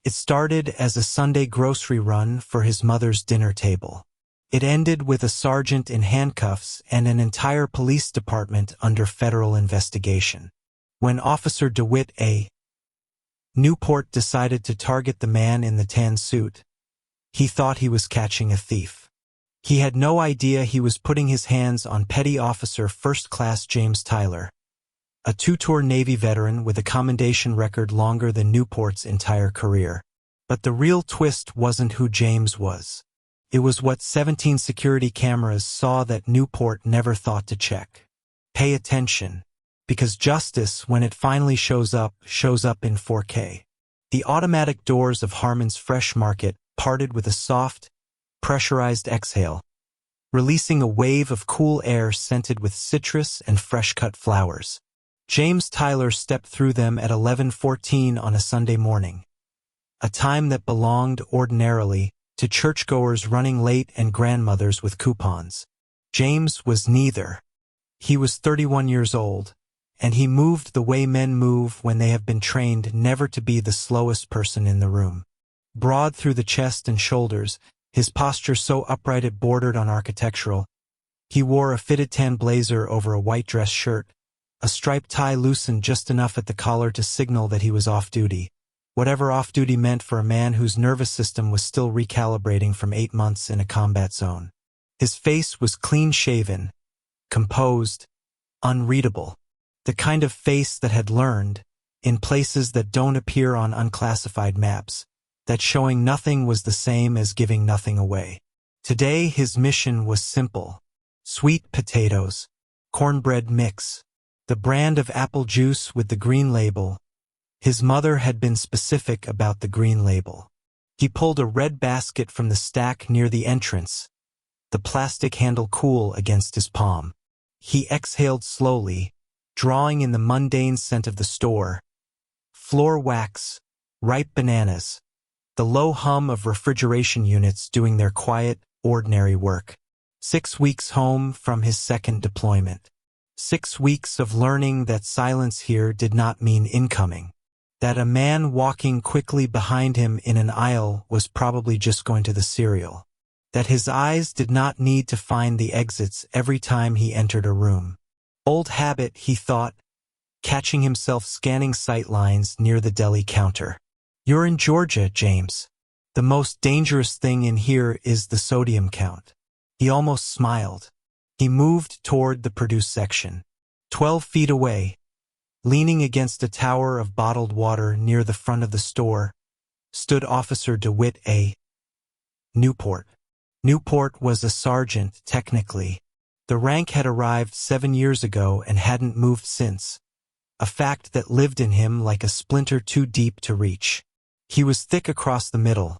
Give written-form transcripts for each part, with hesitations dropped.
It started as a Sunday grocery run for his mother's dinner table. It ended with a sergeant in handcuffs and an entire police department under federal investigation. When Officer DeWitt A. Newport decided to target the man in the tan suit, he thought he was catching a thief. He had no idea he was putting his hands on Petty Officer First Class James Tyler, a two-tour Navy veteran with a commendation record longer than Newport's entire career. But the real twist wasn't who James was. It was what 17 security cameras saw that Newport never thought to check. Pay attention, because justice, when it finally shows up in 4K. The automatic doors of Harmon's Fresh Market parted with a soft, pressurized exhale, releasing a wave of cool air scented with citrus and fresh-cut flowers. James Tyler stepped through them at 11:14 on a Sunday morning, a time that belonged ordinarily to churchgoers running late and grandmothers with coupons. James was neither. He was 31 years old, and he moved the way men move when they have been trained never to be the slowest person in the room. Broad through the chest and shoulders, his posture so upright it bordered on architectural. He wore a fitted tan blazer over a white dress shirt, a striped tie loosened just enough at the collar to signal that he was off-duty, whatever off-duty meant for a man whose nervous system was still recalibrating from 8 months in a combat zone. His face was clean-shaven, composed, unreadable, the kind of face that had learned, in places that don't appear on unclassified maps, that showing nothing was the same as giving nothing away. Today his mission was simple: sweet potatoes, cornbread mix, the brand of apple juice with the green label. His mother had been specific about the green label. He pulled a red basket from the stack near the entrance, the plastic handle cool against his palm. He exhaled slowly, drawing in the mundane scent of the store: floor wax, ripe bananas, the low hum of refrigeration units doing their quiet, ordinary work. 6 weeks home from his second deployment. 6 weeks of learning that silence here did not mean incoming. That a man walking quickly behind him in an aisle was probably just going to the cereal. That his eyes did not need to find the exits every time he entered a room. Old habit, he thought, catching himself scanning sight lines near the deli counter. You're in Georgia, James. The most dangerous thing in here is the sodium count. He almost smiled. He moved toward the produce section. 12 feet away, leaning against a tower of bottled water near the front of the store, stood Officer DeWitt A. Newport. Newport was a sergeant, technically. The rank had arrived 7 years ago and hadn't moved since, a fact that lived in him like a splinter too deep to reach. He was thick across the middle,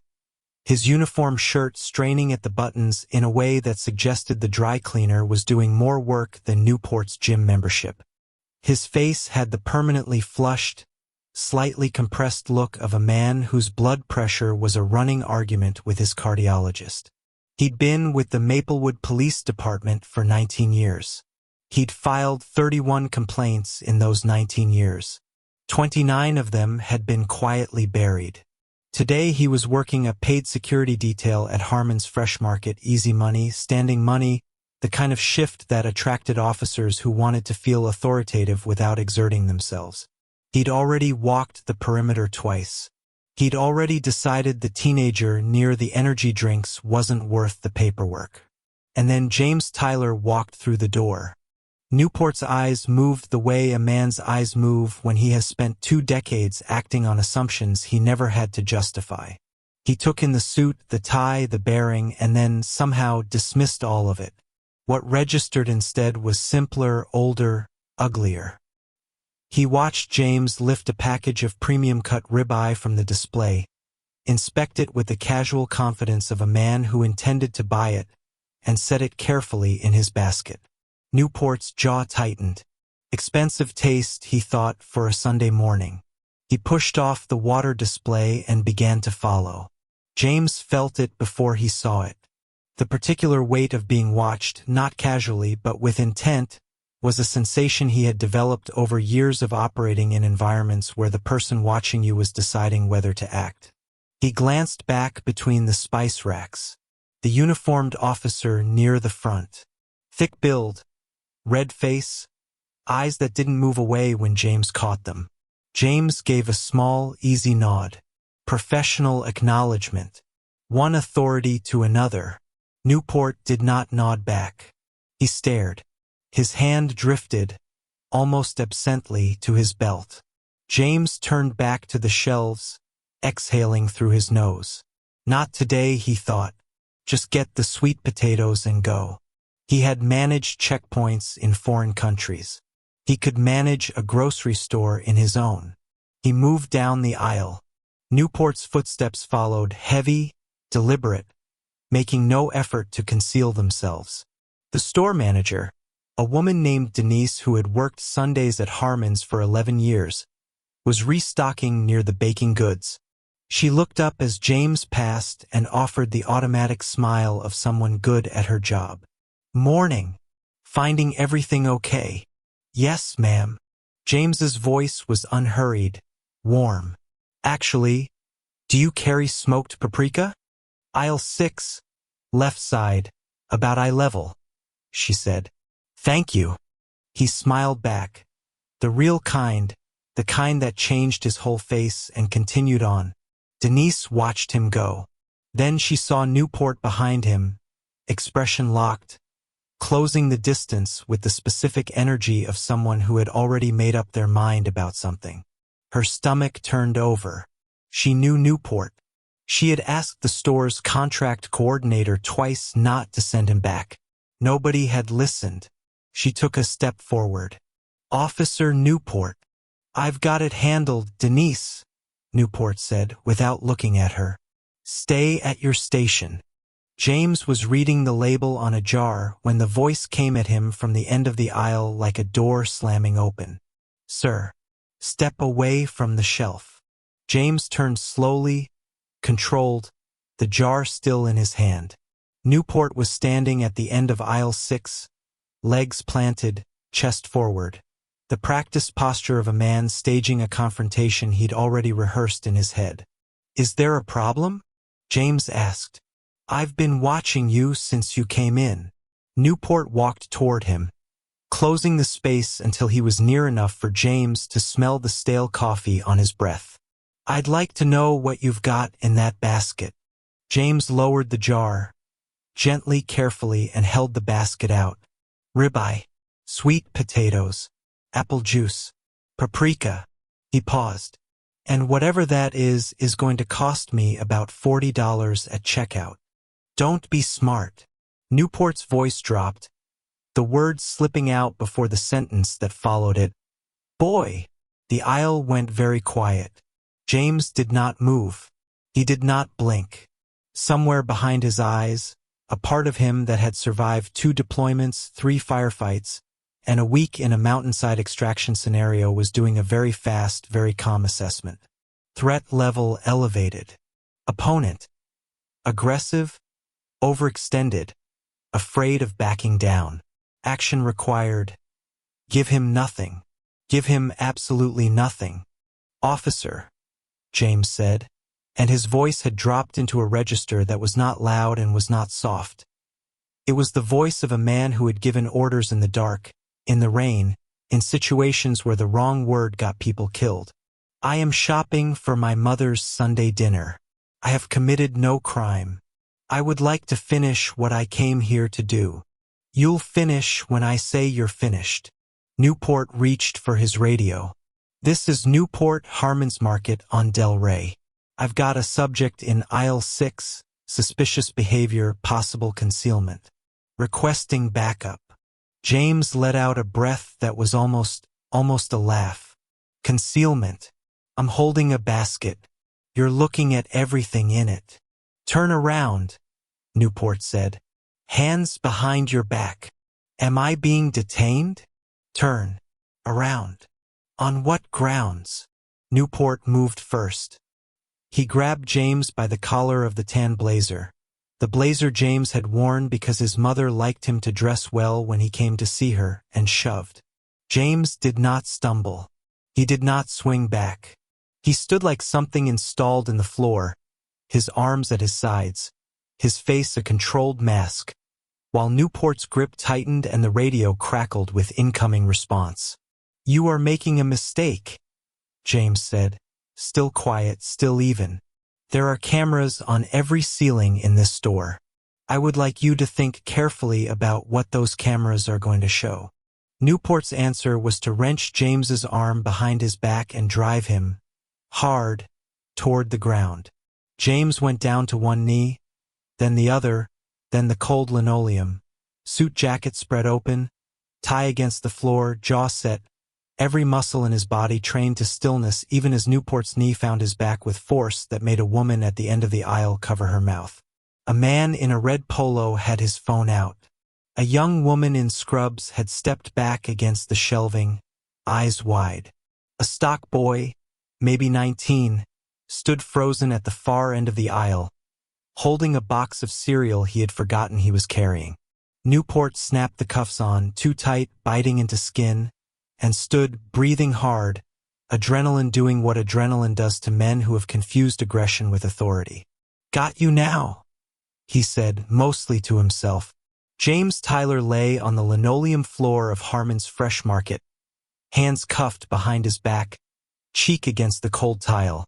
his uniform shirt straining at the buttons in a way that suggested the dry cleaner was doing more work than Newport's gym membership. His face had the permanently flushed, slightly compressed look of a man whose blood pressure was a running argument with his cardiologist. He'd been with the Maplewood Police Department for 19 years. He'd filed 31 complaints in those 19 years. 29 of them had been quietly buried. Today he was working a paid security detail at Harmon's Fresh Market. Easy money, standing money, the kind of shift that attracted officers who wanted to feel authoritative without exerting themselves. He'd already walked the perimeter twice. He'd already decided the teenager near the energy drinks wasn't worth the paperwork. And then James Tyler walked through the door. Newport's eyes moved the way a man's eyes move when he has spent 2 decades acting on assumptions he never had to justify. He took in the suit, the tie, the bearing, and then somehow dismissed all of it. What registered instead was simpler, older, uglier. He watched James lift a package of premium-cut ribeye from the display, inspect it with the casual confidence of a man who intended to buy it, and set it carefully in his basket. Newport's jaw tightened. Expensive taste, he thought, for a Sunday morning. He pushed off the water display and began to follow. James felt it before he saw it. The particular weight of being watched, not casually but with intent, was a sensation he had developed over years of operating in environments where the person watching you was deciding whether to act. He glanced back between the spice racks. The uniformed officer near the front. Thick build, red face, eyes that didn't move away when James caught them. James gave a small, easy nod. Professional acknowledgement. One authority to another. Newport did not nod back. He stared. His hand drifted, almost absently, to his belt. James turned back to the shelves, exhaling through his nose. Not today, he thought. Just get the sweet potatoes and go. He had managed checkpoints in foreign countries. He could manage a grocery store in his own. He moved down the aisle. Newport's footsteps followed, heavy, deliberate, making no effort to conceal themselves. The store manager, a woman named Denise who had worked Sundays at Harmon's for 11 years, was restocking near the baking goods. She looked up as James passed and offered the automatic smile of someone good at her job. "Morning. Finding everything okay?" "Yes, ma'am." James's voice was unhurried, warm. "Actually, do you carry smoked paprika?" "Aisle 6, left side, about eye level," she said. "Thank you." He smiled back. The real kind, the kind that changed his whole face, and continued on. Denise watched him go. Then she saw Newport behind him, expression locked, closing the distance with the specific energy of someone who had already made up their mind about something. Her stomach turned over. She knew Newport. She had asked the store's contract coordinator twice not to send him back. Nobody had listened. She took a step forward. "Officer Newport." "I've got it handled, Denise," Newport said, without looking at her. "Stay at your station." James was reading the label on a jar when the voice came at him from the end of the aisle like a door slamming open. "Sir, step away from the shelf." James turned slowly, controlled, the jar still in his hand. Newport was standing at the end of aisle 6, legs planted, chest forward. The practiced posture of a man staging a confrontation he'd already rehearsed in his head. "Is there a problem?" James asked. "I've been watching you since you came in." Newport walked toward him, closing the space until he was near enough for James to smell the stale coffee on his breath. "I'd like to know what you've got in that basket." James lowered the jar, gently, carefully, and held the basket out. "Ribeye, sweet potatoes, apple juice, paprika." He paused. "And whatever that is going to cost me about $40 at checkout." "Don't be smart." Newport's voice dropped, the words slipping out before the sentence that followed it. "Boy." The aisle went very quiet. James did not move. He did not blink. Somewhere behind his eyes, a part of him that had survived 2 deployments, 3 firefights, and a week in a mountainside extraction scenario was doing a very fast, very calm assessment. Threat level elevated. Opponent. Aggressive, overextended, afraid of backing down. Action required. Give him nothing. Give him absolutely nothing. "Officer," James said, and his voice had dropped into a register that was not loud and was not soft. It was the voice of a man who had given orders in the dark, in the rain, in situations where the wrong word got people killed. "I am shopping for my mother's Sunday dinner. I have committed no crime. I would like to finish what I came here to do. You'll finish when I say you're finished." Newport reached for his radio. "This is Newport Harmon's Market on Del Rey. I've got a subject in aisle 6, suspicious behavior, possible concealment. Requesting backup." James let out a breath that was almost a laugh. "Concealment. I'm holding a basket. You're looking at everything in it." "Turn around," Newport said. "Hands behind your back." "Am I being detained?" "Turn around." "On what grounds?" Newport moved first. He grabbed James by the collar of the tan blazer. The blazer James had worn because his mother liked him to dress well when he came to see her, and shoved. James did not stumble. He did not swing back. He stood like something installed in the floor, his arms at his sides, his face a controlled mask, while Newport's grip tightened and the radio crackled with incoming response. "You are making a mistake," James said, still quiet, still even. "There are cameras on every ceiling in this store. I would like you to think carefully about what those cameras are going to show." Newport's answer was to wrench James's arm behind his back and drive him, hard, toward the ground. James went down to one knee, then the other, then the cold linoleum, suit jacket spread open, tie against the floor, jaw set, every muscle in his body trained to stillness even as Newport's knee found his back with force that made a woman at the end of the aisle cover her mouth. A man in a red polo had his phone out. A young woman in scrubs had stepped back against the shelving, eyes wide. A stock boy, maybe 19, stood frozen at the far end of the aisle, holding a box of cereal he had forgotten he was carrying. Newport snapped the cuffs on, too tight, biting into skin, and stood, breathing hard, adrenaline doing what adrenaline does to men who have confused aggression with authority. "Got you now," he said, mostly to himself. James Tyler lay on the linoleum floor of Harmon's Fresh Market, hands cuffed behind his back, cheek against the cold tile,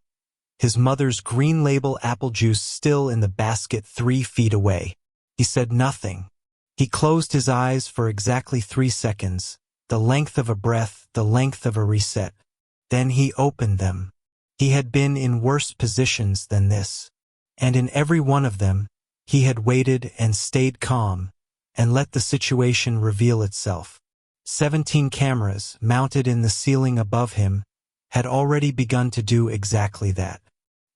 his mother's green label apple juice still in the basket 3 feet away. He said nothing. He closed his eyes for exactly 3 seconds, the length of a breath, the length of a reset. Then he opened them. He had been in worse positions than this, and in every one of them, he had waited and stayed calm, and let the situation reveal itself. 17 cameras, mounted in the ceiling above him, had already begun to do exactly that.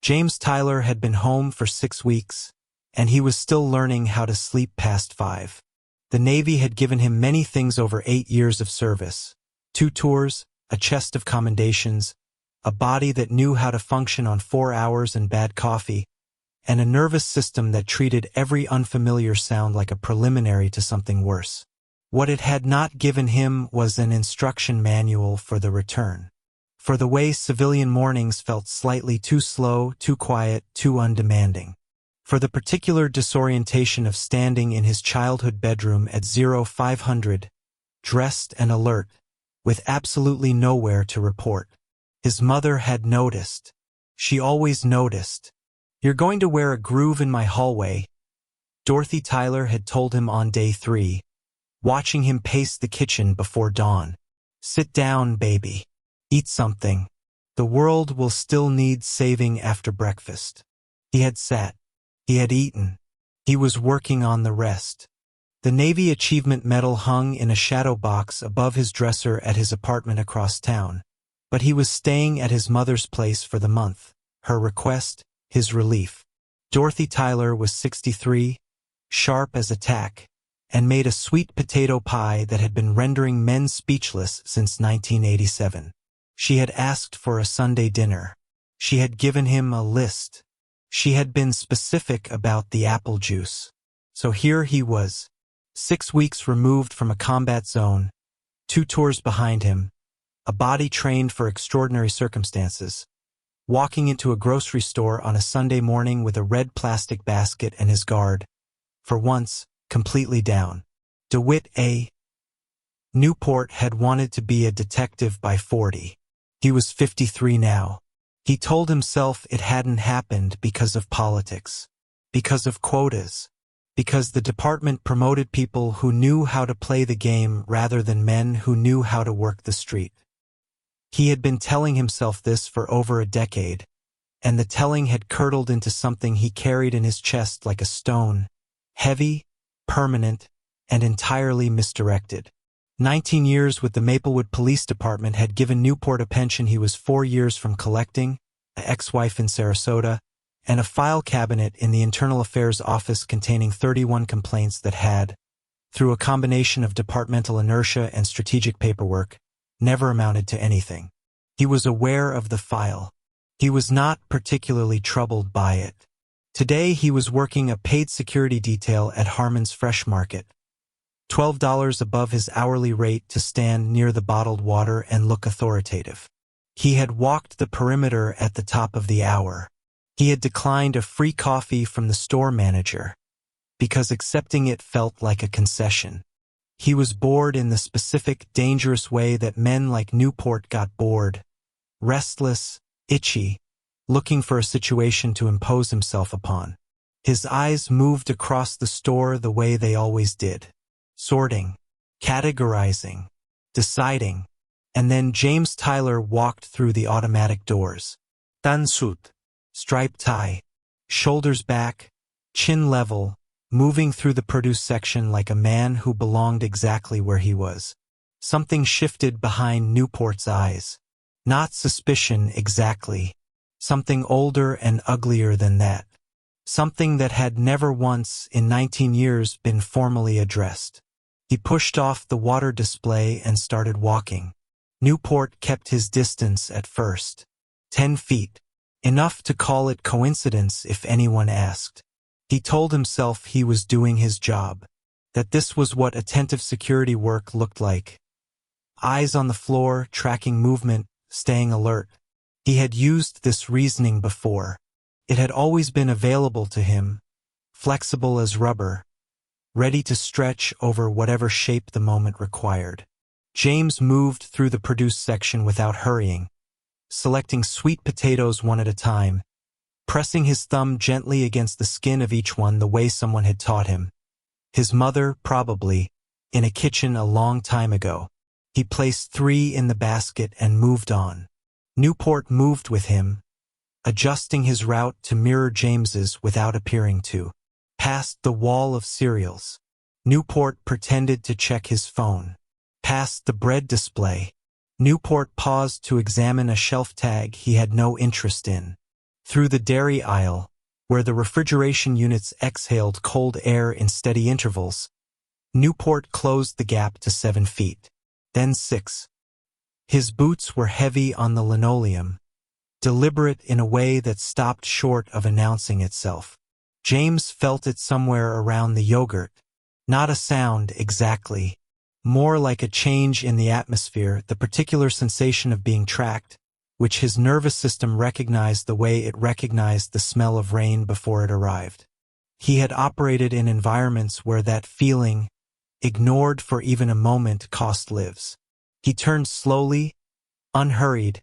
James Tyler had been home for 6 weeks, and he was still learning how to sleep past 5. The Navy had given him many things over 8 years of service: 2 tours, a chest of commendations, a body that knew how to function on 4 hours and bad coffee, and a nervous system that treated every unfamiliar sound like a preliminary to something worse. What it had not given him was an instruction manual for the return. For the way civilian mornings felt slightly too slow, too quiet, too undemanding. For the particular disorientation of standing in his childhood bedroom at 0500, dressed and alert, with absolutely nowhere to report. His mother had noticed. She always noticed. "You're going to wear a groove in my hallway," Dorothy Tyler had told him on day 3, watching him pace the kitchen before dawn. "Sit down, baby. Eat something. The world will still need saving after breakfast." He had sat. He had eaten. He was working on the rest. The Navy Achievement Medal hung in a shadow box above his dresser at his apartment across town, but he was staying at his mother's place for the month, her request, his relief. Dorothy Tyler was 63, sharp as a tack, and made a sweet potato pie that had been rendering men speechless since 1987. She had asked for a Sunday dinner. She had given him a list. She had been specific about the apple juice. So here he was, 6 weeks removed from a combat zone, 2 tours behind him, a body trained for extraordinary circumstances, walking into a grocery store on a Sunday morning with a red plastic basket and his guard, for once, completely down. DeWitt A. Newport had wanted to be a detective by 40. He was 53 now. He told himself it hadn't happened because of politics, because of quotas, because the department promoted people who knew how to play the game rather than men who knew how to work the street. He had been telling himself this for over a decade, and the telling had curdled into something he carried in his chest like a stone, heavy, permanent, and entirely misdirected. 19 years with the Maplewood Police Department had given Newport a pension he was 4 years from collecting, an ex-wife in Sarasota, and a file cabinet in the Internal Affairs Office containing 31 complaints that had, through a combination of departmental inertia and strategic paperwork, never amounted to anything. He was aware of the file. He was not particularly troubled by it. Today he was working a paid security detail at Harmon's Fresh Market, $12 above his hourly rate to stand near the bottled water and look authoritative. He had walked the perimeter at the top of the hour. He had declined a free coffee from the store manager because accepting it felt like a concession. He was bored in the specific, dangerous way that men like Newport got bored, restless, itchy, looking for a situation to impose himself upon. His eyes moved across the store the way they always did, sorting, categorizing, deciding, and then James Tyler walked through the automatic doors. Tansuit, striped tie, shoulders back, chin level, moving through the produce section like a man who belonged exactly where he was. Something shifted behind Newport's eyes. Not suspicion exactly. Something older and uglier than that. Something that had never once in 19 years been formally addressed. He pushed off the water display and started walking. Newport kept his distance at first. 10 feet. Enough to call it coincidence if anyone asked. He told himself he was doing his job. That this was what attentive security work looked like. Eyes on the floor, tracking movement, staying alert. He had used this reasoning before. It had always been available to him, flexible as rubber, ready to stretch over whatever shape the moment required. James moved through the produce section without hurrying, selecting sweet potatoes one at a time, pressing his thumb gently against the skin of each one the way someone had taught him. His mother, probably, in a kitchen a long time ago. He placed 3 in the basket and moved on. Newport moved with him, adjusting his route to mirror James's without appearing to. Past the wall of cereals. Newport pretended to check his phone. Past the bread display. Newport paused to examine a shelf tag he had no interest in. Through the dairy aisle, where the refrigeration units exhaled cold air in steady intervals, Newport closed the gap to 7 feet. Then 6. His boots were heavy on the linoleum, deliberate in a way that stopped short of announcing itself. James felt it somewhere around the yogurt. Not a sound, exactly. More like a change in the atmosphere, the particular sensation of being tracked, which his nervous system recognized the way it recognized the smell of rain before it arrived. He had operated in environments where that feeling, ignored for even a moment, cost lives. He turned slowly, unhurried,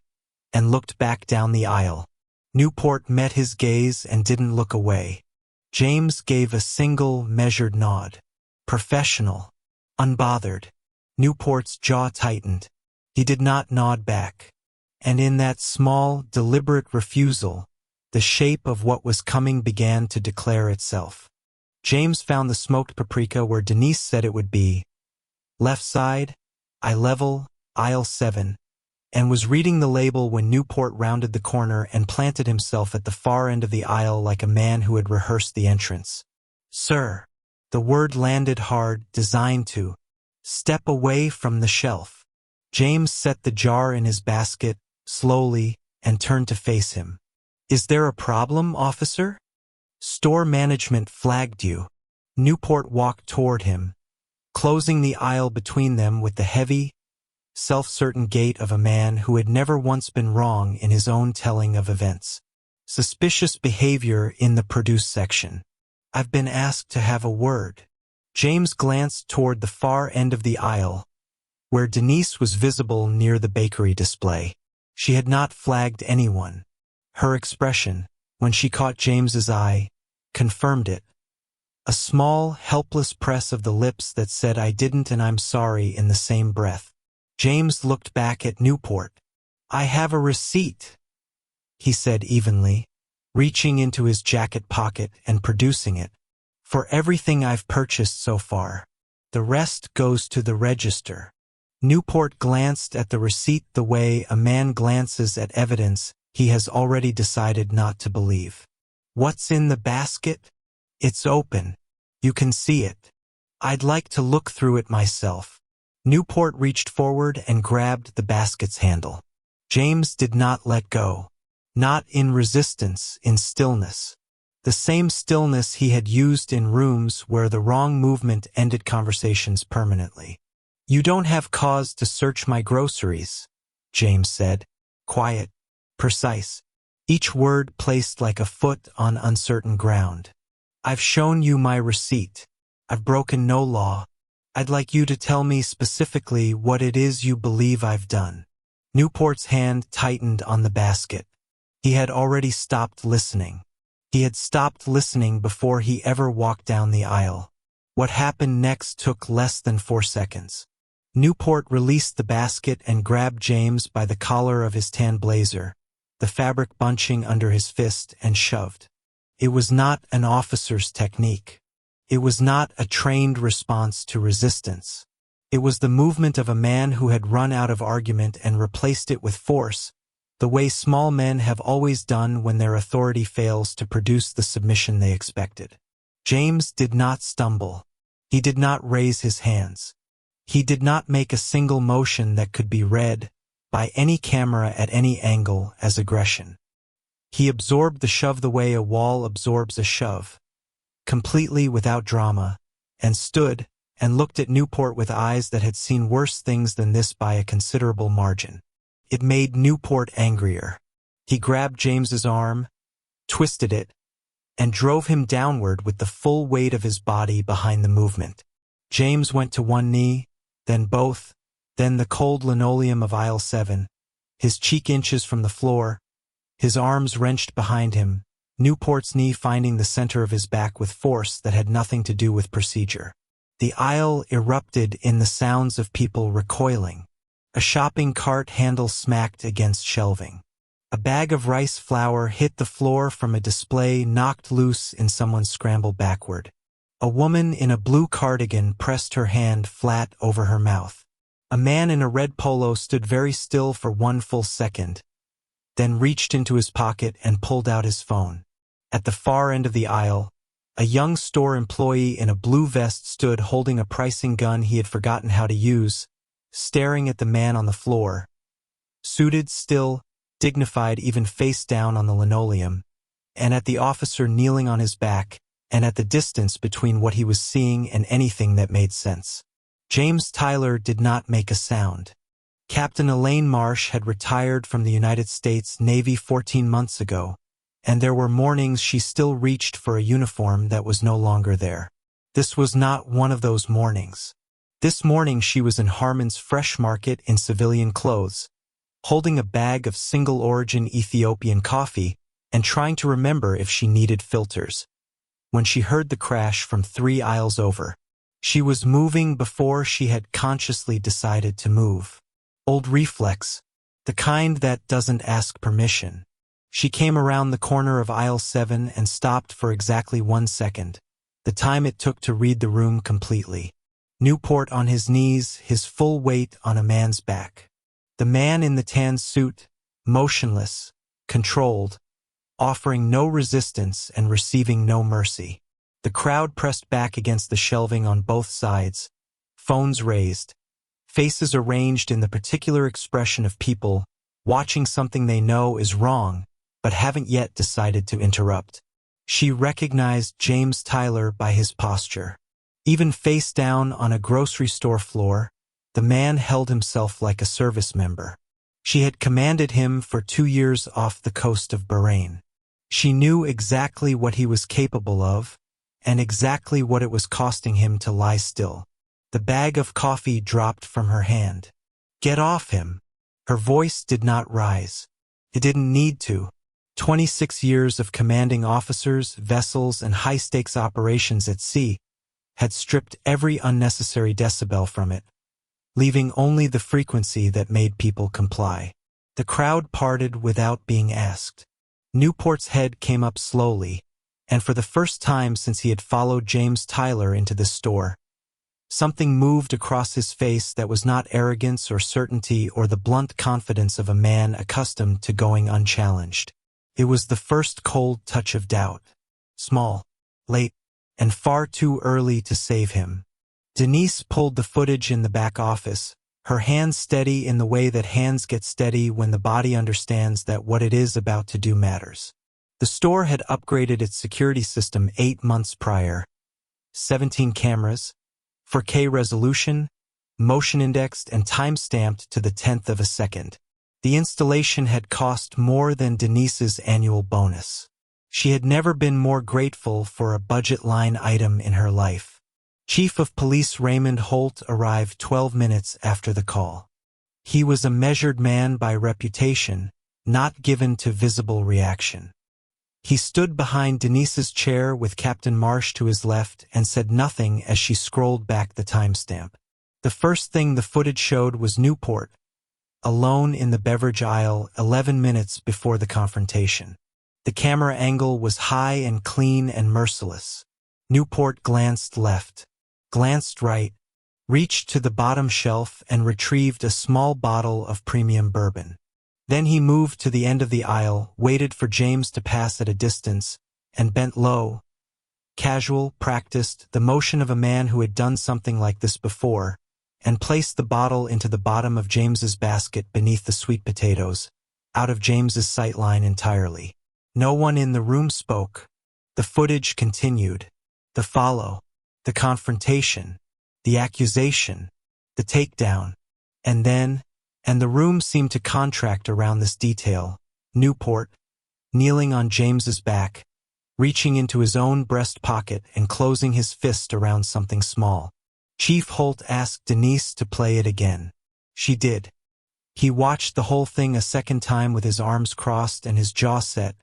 and looked back down the aisle. Newport met his gaze and didn't look away. James gave a single, measured nod. Professional. Unbothered. Newport's jaw tightened. He did not nod back. And in that small, deliberate refusal, the shape of what was coming began to declare itself. James found the smoked paprika where Denise said it would be. Left side, eye level, aisle 7. And was reading the label when Newport rounded the corner and planted himself at the far end of the aisle like a man who had rehearsed the entrance. Sir. The word landed hard, designed to. Step away from the shelf. James set the jar in his basket, slowly, and turned to face him. Is there a problem, officer? Store management flagged you. Newport walked toward him, closing the aisle between them with the heavy, self-certain gait of a man who had never once been wrong in his own telling of events. Suspicious behavior in the produce section. I've been asked to have a word. James glanced toward the far end of the aisle, where Denise was visible near the bakery display. She had not flagged anyone. Her expression, when she caught James's eye, confirmed it. A small, helpless press of the lips that said I didn't and I'm sorry in the same breath. James looked back at Newport. I have a receipt, he said evenly, reaching into his jacket pocket and producing it. For everything I've purchased so far. The rest goes to the register. Newport glanced at the receipt the way a man glances at evidence he has already decided not to believe. What's in the basket? It's open. You can see it. I'd like to look through it myself. Newport reached forward and grabbed the basket's handle. James did not let go. Not in resistance, in stillness. The same stillness he had used in rooms where the wrong movement ended conversations permanently. You don't have cause to search my groceries, James said. Quiet, precise. each word placed like a foot on uncertain ground. I've shown you my receipt. I've broken no law. I'd like you to tell me specifically what it is you believe I've done. Newport's hand tightened on the basket. He had already stopped listening. He had stopped listening before he ever walked down the aisle. What happened next took less than 4 seconds. Newport released the basket and grabbed James by the collar of his tan blazer, the fabric bunching under his fist, and shoved. It was not an officer's technique. It was not a trained response to resistance. It was the movement of a man who had run out of argument and replaced it with force, the way small men have always done when their authority fails to produce the submission they expected. James did not stumble. He did not raise his hands. He did not make a single motion that could be read, by any camera at any angle, as aggression. He absorbed the shove the way a wall absorbs a shove, completely without drama, and stood and looked at Newport with eyes that had seen worse things than this by a considerable margin. It made Newport angrier. He grabbed James's arm, twisted it, and drove him downward with the full weight of his body behind the movement. James went to one knee, then both, then the cold linoleum of aisle 7, his cheek inches from the floor, his arms wrenched behind him, Newport's knee finding the center of his back with force that had nothing to do with procedure. The aisle erupted in the sounds of people recoiling. A shopping cart handle smacked against shelving. A bag of rice flour hit the floor from a display knocked loose in someone's scramble backward. A woman in a blue cardigan pressed her hand flat over her mouth. A man in a red polo stood very still for 1 full second, then reached into his pocket and pulled out his phone. At the far end of the aisle, a young store employee in a blue vest stood holding a pricing gun he had forgotten how to use, staring at the man on the floor, suited, still, dignified, even face down on the linoleum, and at the officer kneeling on his back, and at the distance between what he was seeing and anything that made sense. James Tyler did not make a sound. Captain Elaine Marsh had retired from the United States Navy 14 months ago, and there were mornings she still reached for a uniform that was no longer there. This was not one of those mornings. This morning she was in Harmon's Fresh Market in civilian clothes, holding a bag of single-origin Ethiopian coffee and trying to remember if she needed filters, when she heard the crash from 3 aisles over. She was moving before she had consciously decided to move. Old reflex, the kind that doesn't ask permission. She came around the corner of aisle 7 and stopped for exactly 1 second, the time it took to read the room completely. Newport on his knees, his full weight on a man's back. The man in the tan suit, motionless, controlled, offering no resistance and receiving no mercy. The crowd pressed back against the shelving on both sides, phones raised, faces arranged in the particular expression of people watching something they know is wrong but haven't yet decided to interrupt. She recognized James Tyler by his posture. Even face down on a grocery store floor, the man held himself like a service member. She had commanded him for 2 years off the coast of Bahrain. She knew exactly what he was capable of, and exactly what it was costing him to lie still. The bag of coffee dropped from her hand. Get off him. Her voice did not rise. It didn't need to. 26 years of commanding officers, vessels, and high-stakes operations at sea had stripped every unnecessary decibel from it, leaving only the frequency that made people comply. The crowd parted without being asked. Newport's head came up slowly, and for the first time since he had followed James Tyler into the store, something moved across his face that was not arrogance or certainty or the blunt confidence of a man accustomed to going unchallenged. It was the first cold touch of doubt. Small, late, and far too early to save him. Denise pulled the footage in the back office, her hands steady in the way that hands get steady when the body understands that what it is about to do matters. The store had upgraded its security system 8 months prior. 17 cameras, 4K resolution, motion indexed and time-stamped to the 10th of a second. The installation had cost more than Denise's annual bonus. She had never been more grateful for a budget line item in her life. Chief of Police Raymond Holt arrived 12 minutes after the call. He was a measured man by reputation, not given to visible reaction. He stood behind Denise's chair with Captain Marsh to his left and said nothing as she scrolled back the timestamp. The first thing the footage showed was Newport, alone in the beverage aisle 11 minutes before the confrontation. The camera angle was high and clean and merciless. Newport glanced left, glanced right, reached to the bottom shelf and retrieved a small bottle of premium bourbon. Then he moved to the end of the aisle, waited for James to pass at a distance, and bent low. Casual, practiced, the motion of a man who had done something like this before, and placed the bottle into the bottom of James's basket beneath the sweet potatoes, out of James's sightline entirely. No one in the room spoke. The footage continued. The follow, the confrontation, the accusation, the takedown, and the room seemed to contract around this detail. Newport, kneeling on James's back, reaching into his own breast pocket and closing his fist around something small. Chief Holt asked Denise to play it again. She did. He watched the whole thing a second time with his arms crossed and his jaw set,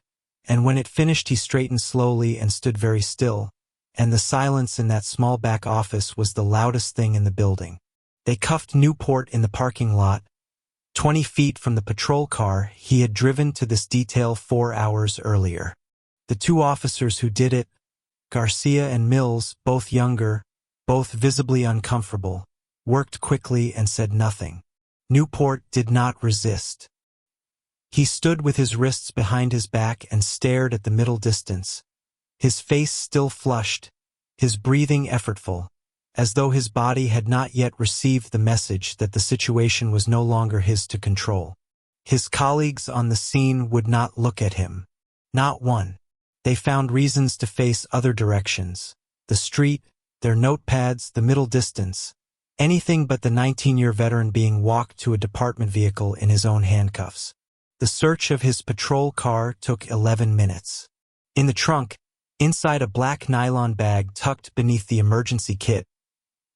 and when it finished he straightened slowly and stood very still, and the silence in that small back office was the loudest thing in the building. They cuffed Newport in the parking lot, 20 feet from the patrol car he had driven to this detail 4 hours earlier. The two officers who did it, Garcia and Mills, both younger, both visibly uncomfortable, worked quickly and said nothing. Newport did not resist. He stood with his wrists behind his back and stared at the middle distance, his face still flushed, his breathing effortful, as though his body had not yet received the message that the situation was no longer his to control. His colleagues on the scene would not look at him. Not one. They found reasons to face other directions. The street, their notepads, the middle distance. Anything but the 19-year veteran being walked to a department vehicle in his own handcuffs. The search of his patrol car took 11 minutes. In the trunk, inside a black nylon bag tucked beneath the emergency kit,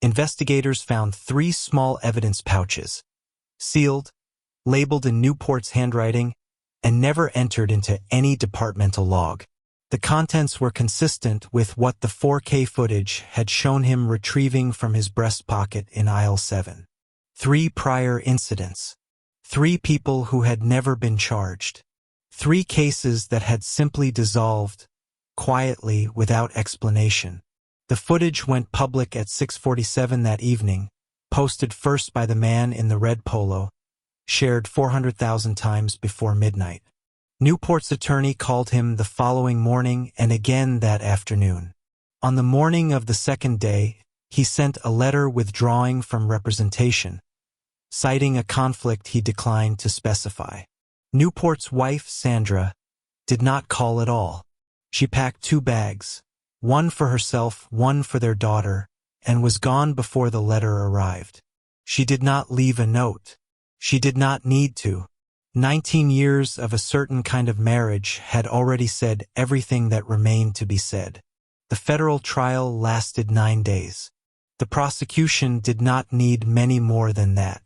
investigators found 3 small evidence pouches, sealed, labeled in Newport's handwriting, and never entered into any departmental log. The contents were consistent with what the 4K footage had shown him retrieving from his breast pocket in aisle 7. 3 prior incidents. 3 people who had never been charged. 3 cases that had simply dissolved, quietly, without explanation. The footage went public at 6:47 that evening, posted first by the man in the red polo, shared 400,000 times before midnight. Newport's attorney called him the following morning and again that afternoon. On the morning of the second day, he sent a letter withdrawing from representation, citing a conflict he declined to specify. Newport's wife, Sandra, did not call at all. She packed 2 bags, one for herself, one for their daughter, and was gone before the letter arrived. She did not leave a note. She did not need to. 19 years of a certain kind of marriage had already said everything that remained to be said. The federal trial lasted 9 days. The prosecution did not need many more than that.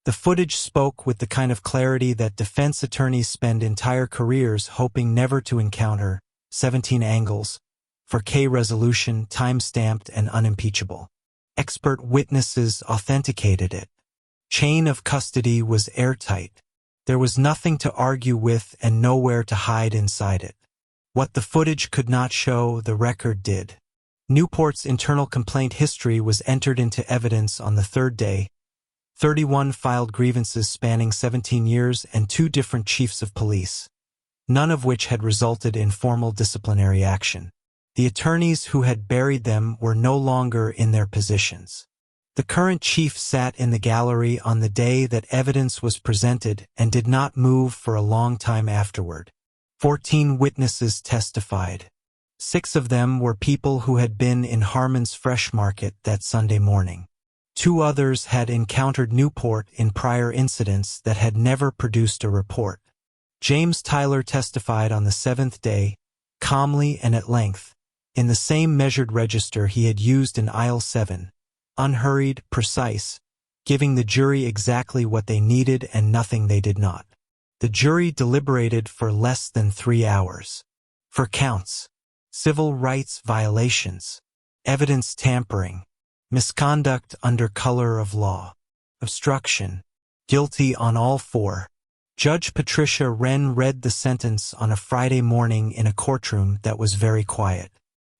The footage spoke with the kind of clarity that defense attorneys spend entire careers hoping never to encounter. 17 angles, 4K resolution, time-stamped and unimpeachable. Expert witnesses authenticated it. Chain of custody was airtight. There was nothing to argue with and nowhere to hide inside it. What the footage could not show, the record did. Newport's internal complaint history was entered into evidence on the 3rd day. 31 filed grievances spanning 17 years and 2 different chiefs of police, none of which had resulted in formal disciplinary action. The attorneys who had buried them were no longer in their positions. The current chief sat in the gallery on the day that evidence was presented and did not move for a long time afterward. 14 witnesses testified. 6 of them were people who had been in Harmon's Fresh Market that Sunday morning. Two others had encountered Newport in prior incidents that had never produced a report. James Tyler testified on the seventh day, calmly and at length, in the same measured register he had used in aisle 7, unhurried, precise, giving the jury exactly what they needed and nothing they did not. The jury deliberated for less than 3 hours. For counts: civil rights violations, evidence tampering, misconduct under color of law, obstruction, guilty on all 4. Judge Patricia Wren read the sentence on a Friday morning in a courtroom that was very quiet.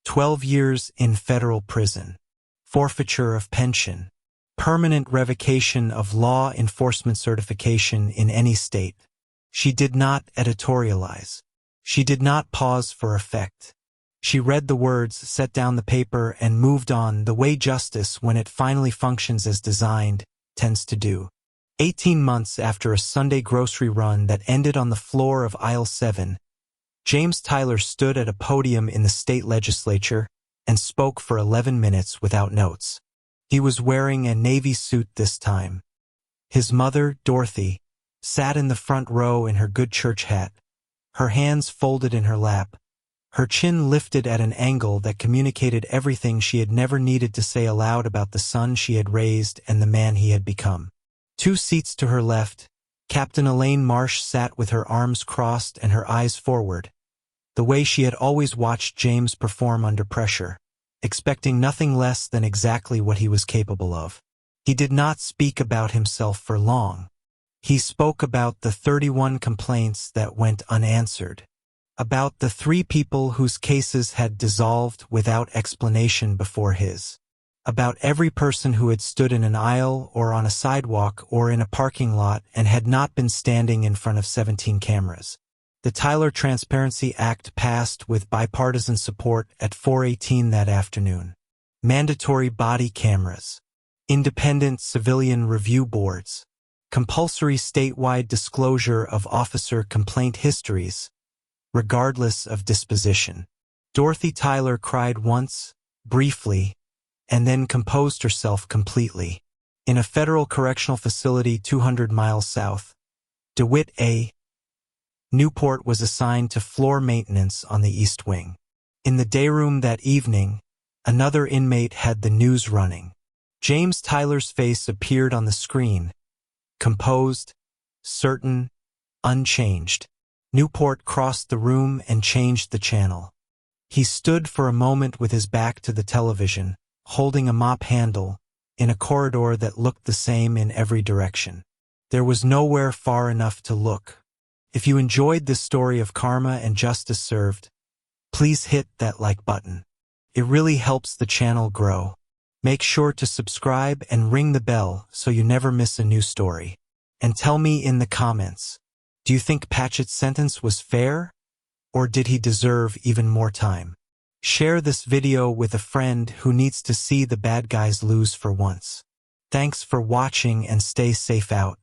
12 years in federal prison, forfeiture of pension, permanent revocation of law enforcement certification in any state. She did not editorialize. She did not pause for effect. She read the words, set down the paper, and moved on the way justice, when it finally functions as designed, tends to do. 18 months after a Sunday grocery run that ended on the floor of aisle 7, James Tyler stood at a podium in the state legislature and spoke for 11 minutes without notes. He was wearing a navy suit this time. His mother, Dorothy, sat in the front row in her good church hat, her hands folded in her lap, her chin lifted at an angle that communicated everything she had never needed to say aloud about the son she had raised and the man he had become. 2 seats to her left, Captain Elaine Marsh sat with her arms crossed and her eyes forward, the way she had always watched James perform under pressure, expecting nothing less than exactly what he was capable of. He did not speak about himself for long. He spoke about the 31 complaints that went unanswered, about the 3 people whose cases had dissolved without explanation before his, about every person who had stood in an aisle or on a sidewalk or in a parking lot and had not been standing in front of 17 cameras. The Tyler Transparency Act passed with bipartisan support at 4:18 that afternoon. Mandatory body cameras, independent civilian review boards, compulsory statewide disclosure of officer complaint histories, regardless of disposition. Dorothy Tyler cried once, briefly, and then composed herself completely. In a federal correctional facility 200 miles south, DeWitt A. Newport was assigned to floor maintenance on the East Wing. In the dayroom that evening, another inmate had the news running. James Tyler's face appeared on the screen, composed, certain, unchanged. Newport crossed the room and changed the channel. He stood for a moment with his back to the television, holding a mop handle, in a corridor that looked the same in every direction. There was nowhere far enough to look. If you enjoyed this story of karma and justice served, please hit that like button. It really helps the channel grow. Make sure to subscribe and ring the bell so you never miss a new story. And tell me in the comments, do you think Patchett's sentence was fair? Or did he deserve even more time? Share this video with a friend who needs to see the bad guys lose for once. Thanks for watching and stay safe out